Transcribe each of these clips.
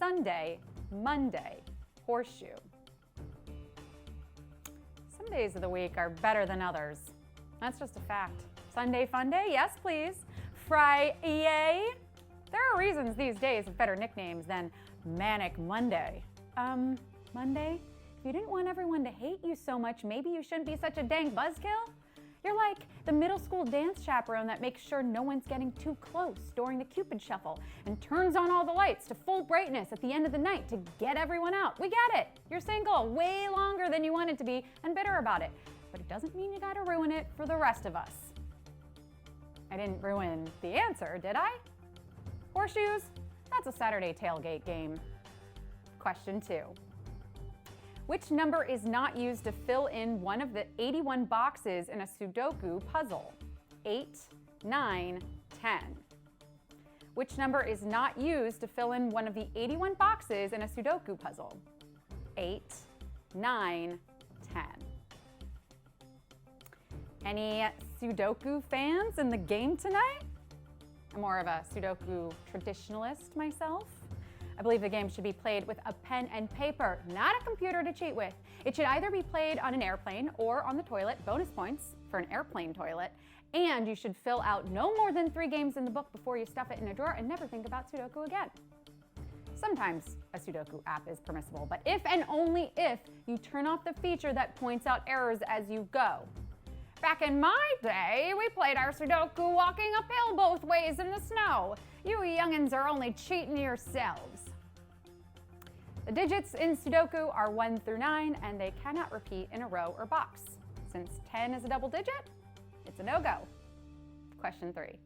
Sunday, Monday, horseshoe. Some days of the week are better than others. That's just a fact. Sunday fun day? Yes, please. Friday? There are reasons these days have better nicknames than Manic Monday. Monday? If you didn't want everyone to hate you so much, maybe you shouldn't be such a dang buzzkill? You're like the middle school dance chaperone that makes sure no one's getting too close during the Cupid shuffle and turns on all the lights to full brightness at the end of the night to get everyone out. We get it. You're single way longer than you wanted to be and bitter about it. But it doesn't mean you gotta ruin it for the rest of us. I didn't ruin the answer, did I? Horseshoes? That's a Saturday tailgate game. Question 2. Which number is not used to fill in one of the 81 boxes in a Sudoku puzzle? 8, 9, 10. Which number is not used to fill in one of the 81 boxes in a Sudoku puzzle? 8, 9, 10. Any Sudoku fans in the game tonight? I'm more of a Sudoku traditionalist myself. I believe the game should be played with a pen and paper, not a computer to cheat with. It should either be played on an airplane or on the toilet, bonus points for an airplane toilet, and you should fill out no more than 3 games in the book before you stuff it in a drawer and never think about Sudoku again. Sometimes a Sudoku app is permissible, but if and only if you turn off the feature that points out errors as you go. Back in my day, we played our Sudoku walking uphill both ways in the snow. You youngins are only cheating yourselves. The digits in Sudoku are 1 through 9, and they cannot repeat in a row or box. Since 10 is a double digit, it's a no-go. Question 3.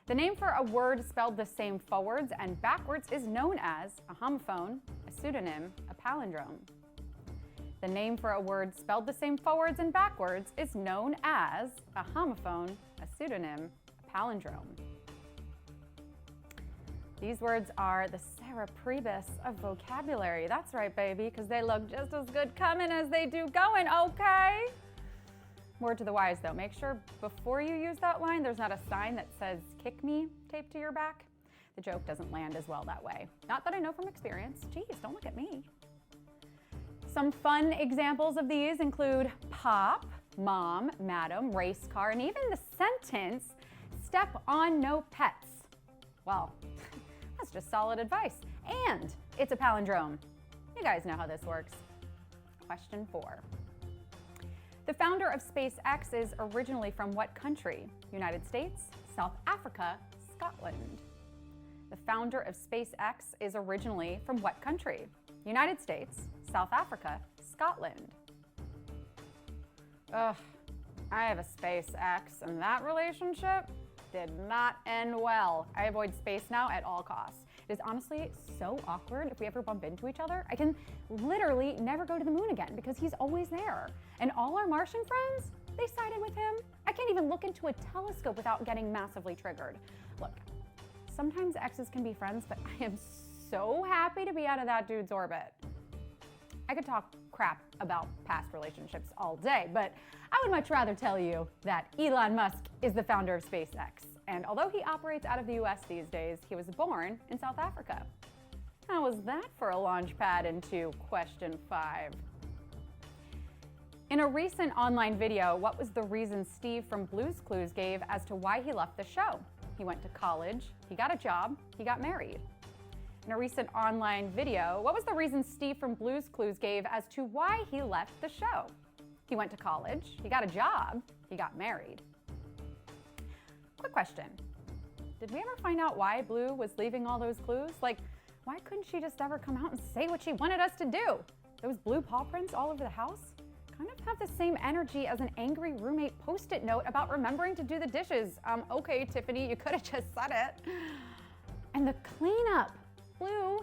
The name for a word spelled the same forwards and backwards is known as a homophone, a pseudonym, a palindrome. The name for a word spelled the same forwards and backwards is known as a homophone, a pseudonym, a palindrome. These words are the Pribis of vocabulary. That's right, baby, because they look just as good coming as they do going, okay? Word to the wise, though. Make sure before you use that line, there's not a sign that says, "kick me," taped to your back. The joke doesn't land as well that way. Not that I know from experience. Geez, don't look at me. Some fun examples of these include pop, mom, madam, race car, and even the sentence, "step on no pets." Well, that's just solid advice. And it's a palindrome. You guys know how this works. Question 4. The founder of SpaceX is originally from what country? United States, South Africa, Scotland. The founder of SpaceX is originally from what country? United States, South Africa, Scotland. Ugh, I have a SpaceX, and that relationship did not end well. I avoid space now at all costs. It is honestly so awkward if we ever bump into each other. I can literally never go to the moon again because he's always there. And all our Martian friends, they sided with him. I can't even look into a telescope without getting massively triggered. Look, sometimes exes can be friends, but I am so happy to be out of that dude's orbit. I could talk crap about past relationships all day, but I would much rather tell you that Elon Musk is the founder of SpaceX. And although he operates out of the US these days, he was born in South Africa. How was that for a launch pad into question 5? In a recent online video, what was the reason Steve from Blue's Clues gave as to why he left the show? He went to college, he got a job, he got married. In a recent online video, what was the reason Steve from Blue's Clues gave as to why he left the show? He went to college, he got a job, he got married. Quick question. Did we ever find out why Blue was leaving all those clues? Like, why couldn't she just ever come out and say what she wanted us to do? Those blue paw prints all over the house kind of have the same energy as an angry roommate Post-it note about remembering to do the dishes. Okay, Tiffany, you could have just said it. And the cleanup. Blue,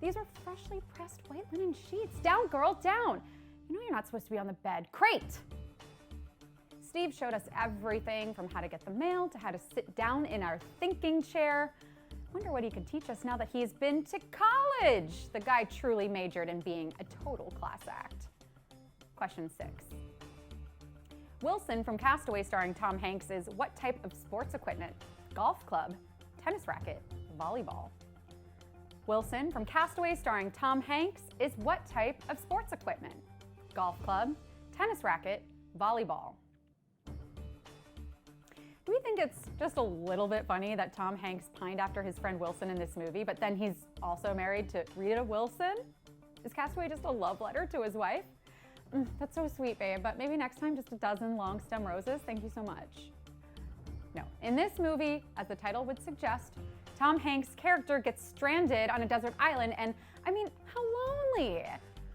these are freshly pressed white linen sheets. Down, girl, down. You know you're not supposed to be on the bed. Crate. Steve showed us everything from how to get the mail to how to sit down in our thinking chair. Wonder what he could teach us now that he's been to college. The guy truly majored in being a total class act. Question 6. Wilson from Castaway starring Tom Hanks is what type of sports equipment? Golf club, tennis racket, volleyball. Wilson from Castaway starring Tom Hanks is what type of sports equipment? Golf club, tennis racket, volleyball. Do we think it's just a little bit funny that Tom Hanks pined after his friend Wilson in this movie, but then he's also married to Rita Wilson? Is Castaway just a love letter to his wife? That's so sweet, babe, but maybe next time just a dozen long stem roses. Thank you so much. No, in this movie, as the title would suggest, Tom Hanks' character gets stranded on a desert island, and I mean, how lonely.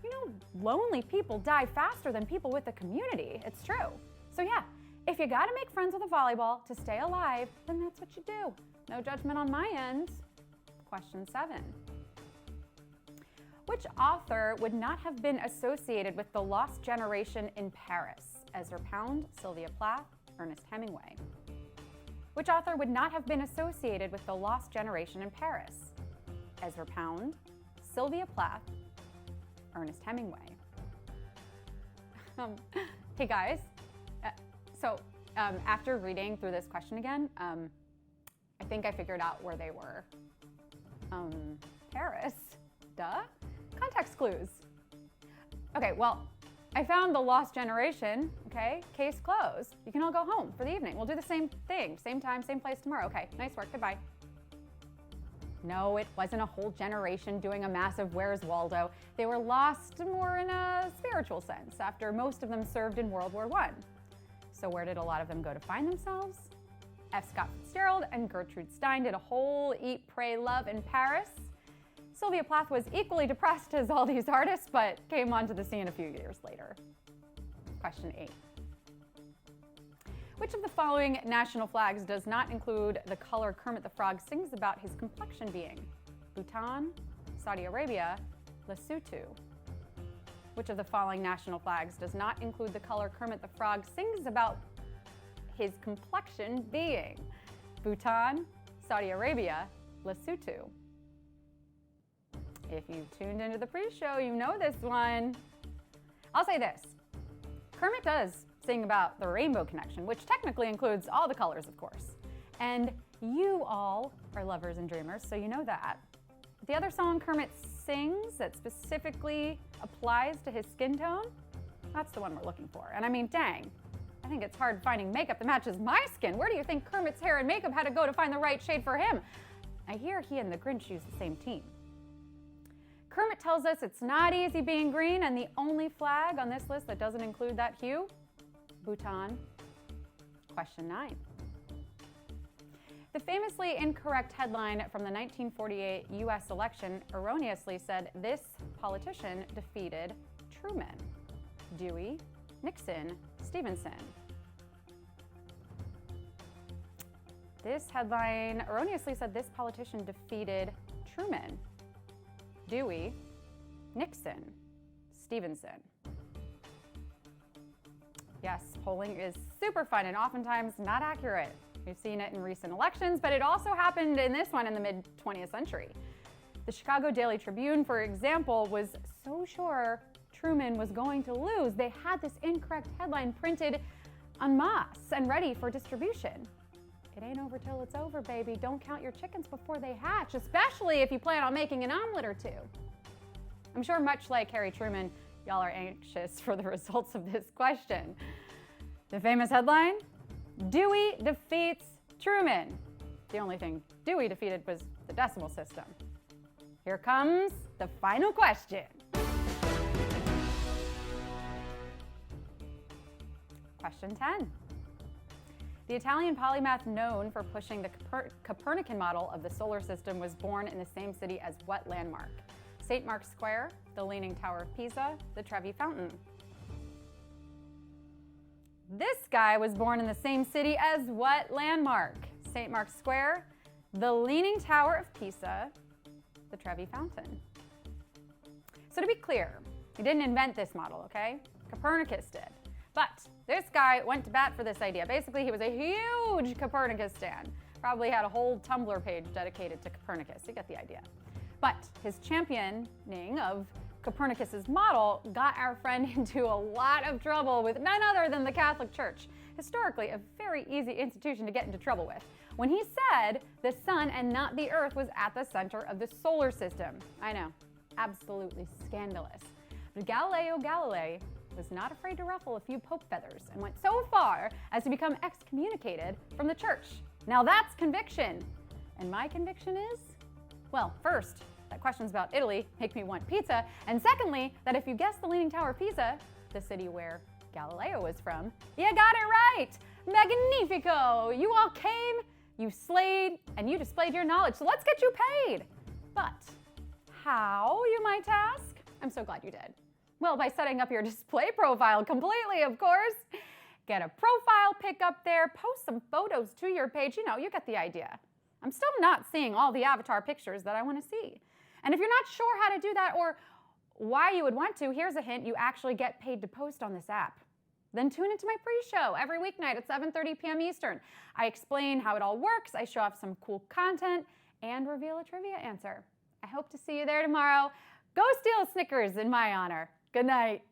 You know, lonely people die faster than people with a community. It's true. So yeah, if you gotta make friends with a volleyball to stay alive, then that's what you do. No judgment on my end. Question 7. Which author would not have been associated with the lost generation in Paris? Ezra Pound, Sylvia Plath, Ernest Hemingway. Which author would not have been associated with the lost generation in Paris? Ezra Pound, Sylvia Plath, Ernest Hemingway. Hey guys, after reading through this question again, I think I figured out where they were. Paris, duh. Context clues. Okay, well, I found the lost generation, okay? Case closed. You can all go home for the evening. We'll do the same thing, same time, same place tomorrow. Okay, nice work, goodbye. No, it wasn't a whole generation doing a massive Where's Waldo. They were lost more in a spiritual sense after most of them served in World War I. So where did a lot of them go to find themselves? F. Scott Fitzgerald and Gertrude Stein did a whole Eat, Pray, Love in Paris. Sylvia Plath was equally depressed as all these artists, but came onto the scene a few years later. Question 8. Which of the following national flags does not include the color Kermit the Frog sings about his complexion being? Bhutan, Saudi Arabia, Lesotho. Which of the following national flags does not include the color Kermit the Frog sings about his complexion being? Bhutan, Saudi Arabia, Lesotho. If you tuned into the pre-show, you know this one. I'll say this. Kermit does sing about the rainbow connection, which technically includes all the colors, of course. And you all are lovers and dreamers, so you know that. The other song Kermit sings that specifically applies to his skin tone, that's the one we're looking for. And I mean, dang, I think it's hard finding makeup that matches my skin. Where do you think Kermit's hair and makeup had to go to find the right shade for him? I hear he and the Grinch use the same team. Kermit tells us it's not easy being green, and the only flag on this list that doesn't include that hue? Bhutan. Question 9. The famously incorrect headline from the 1948 U.S. election erroneously said this politician defeated Truman. Dewey, Nixon, Stevenson. This headline erroneously said this politician defeated Truman. Dewey, Nixon, Stevenson. Yes, polling is super fun and oftentimes not accurate. We've seen it in recent elections, but it also happened in this one in the mid-20th century. The Chicago Daily Tribune, for example, was so sure Truman was going to lose, they had this incorrect headline printed en masse and ready for distribution. It ain't over till it's over, baby. Don't count your chickens before they hatch, especially if you plan on making an omelet or two. I'm sure much like Harry Truman, y'all are anxious for the results of this question. The famous headline, Dewey defeats Truman. The only thing Dewey defeated was the decimal system. Here comes the final question. Question 10. The Italian polymath known for pushing the Copernican model of the solar system was born in the same city as what landmark? St. Mark's Square, the Leaning Tower of Pisa, the Trevi Fountain. This guy was born in the same city as what landmark? St. Mark's Square, the Leaning Tower of Pisa, the Trevi Fountain. So to be clear, he didn't invent this model, okay? Copernicus did. But this guy went to bat for this idea. Basically, he was a huge Copernicus stan. Probably had a whole Tumblr page dedicated to Copernicus. You get the idea. But his championing of Copernicus's model got our friend into a lot of trouble with none other than the Catholic Church. Historically, a very easy institution to get into trouble with. when he said the sun and not the earth was at the center of the solar system. I know, absolutely scandalous. But Galileo Galilei was not afraid to ruffle a few pope feathers and went so far as to become excommunicated from the church. Now that's conviction. And my conviction is, well, first, that questions about Italy make me want pizza, and secondly, that if you guess the Leaning Tower of Pisa, the city where Galileo was from, you got it right! Magnifico! You all came, you slayed, and you displayed your knowledge, so let's get you paid! But how, you might ask? I'm so glad you did. Well, by setting up your display profile completely, of course. Get a profile pic up there, post some photos to your page, you get the idea. I'm still not seeing all the avatar pictures that I want to see. And if you're not sure how to do that or why you would want to, here's a hint: you actually get paid to post on this app. Then tune into my pre-show every weeknight at 7:30 p.m. Eastern. I explain how it all works, I show off some cool content, and reveal a trivia answer. I hope to see you there tomorrow. Go steal Snickers in my honor. Good night.